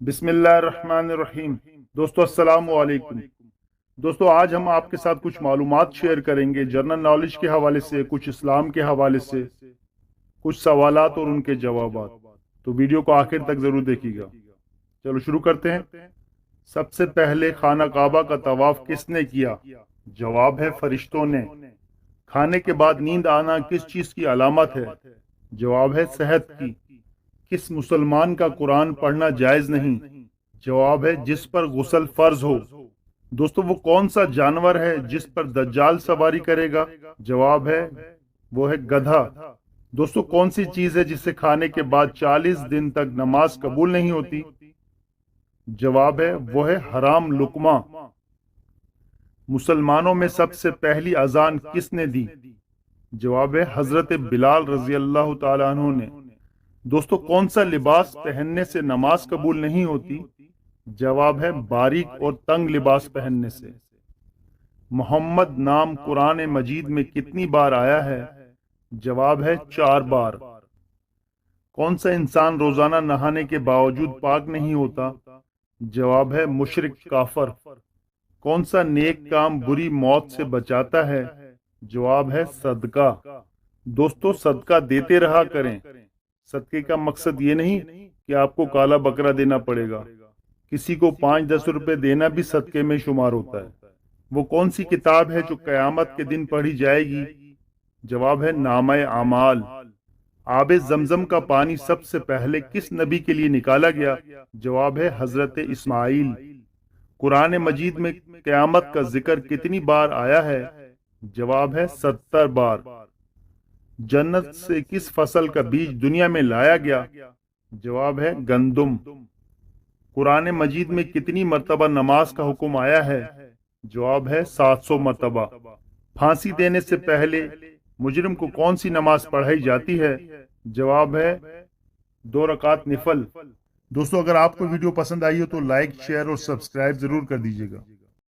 बिस्मिल्लाहिर्रहमानिर्रहीम। दोस्तों अस्सलाम वालेकुम। दोस्तों आज हम आपके साथ कुछ मालूमात शेयर करेंगे जनरल नॉलेज के हवाले से, कुछ इस्लाम के हवाले से, कुछ सवालात और उनके जवाबात। तो वीडियो को आखिर तक जरूर देखिएगा। चलो शुरू करते हैं। सबसे पहले खाना काबा का तवाफ किसने किया? जवाब है फरिश्तों ने। खाने के बाद नींद आना किस चीज की अलामत है? जवाब है सेहत की। किस मुसलमान का कुरान पढ़ना जायज नहीं? जवाब है जिस पर गुस्ल फर्ज हो। दोस्तों वो कौन सा जानवर है जिस पर दज्जाल सवारी करेगा? जवाब है वो है गधा। दोस्तों कौन सी चीज है जिसे खाने के बाद 40 दिन तक नमाज कबूल नहीं होती? जवाब है वो है हराम लुकमा। मुसलमानों में सबसे पहली अजान किसने दी? जवाब है हजरत बिलाल रजी अल्लाह तआला अन्हु ने। दोस्तों कौन सा लिबास पहनने से नमाज कबूल नहीं होती? जवाब है बारीक और तंग लिबास पहनने से। मोहम्मद नाम कुरान मजीद में कितनी बार आया है? जवाब है 4 बार। कौन सा इंसान रोजाना नहाने के बावजूद पाक नहीं होता? जवाब है मुशरिक काफर। कौन सा नेक काम बुरी मौत से बचाता है? जवाब है सदका। दोस्तों सदका देते रहा करें। सदके का मकसद ये नहीं कि आपको काला बकरा देना पड़ेगा। किसी को 5-10 रुपए देना भी सदके में शुमार होता है। वो कौन सी किताब है जो कयामत के दिन पढ़ी जाएगी? जवाब है नामा आमाल। आबे जमजम का पानी सबसे पहले किस नबी के लिए निकाला गया? जवाब है हजरत इस्माइल। कुरान मजीद में कयामत का जिक्र कितनी बार आया है? जवाब है 70 बार। जन्नत से किस फसल का बीज दुनिया में लाया गया? जवाब है गंदुम। कुरान मजीद में कितनी मर्तबा नमाज का हुक्म आया है? जवाब है 700 मर्तबा। फांसी देने से पहले मुजरिम को कौन सी नमाज पढ़ाई जाती है? जवाब है 2 रकात निफल। दोस्तों अगर आपको वीडियो पसंद आई हो तो लाइक, शेयर और सब्सक्राइब जरूर कर दीजिएगा।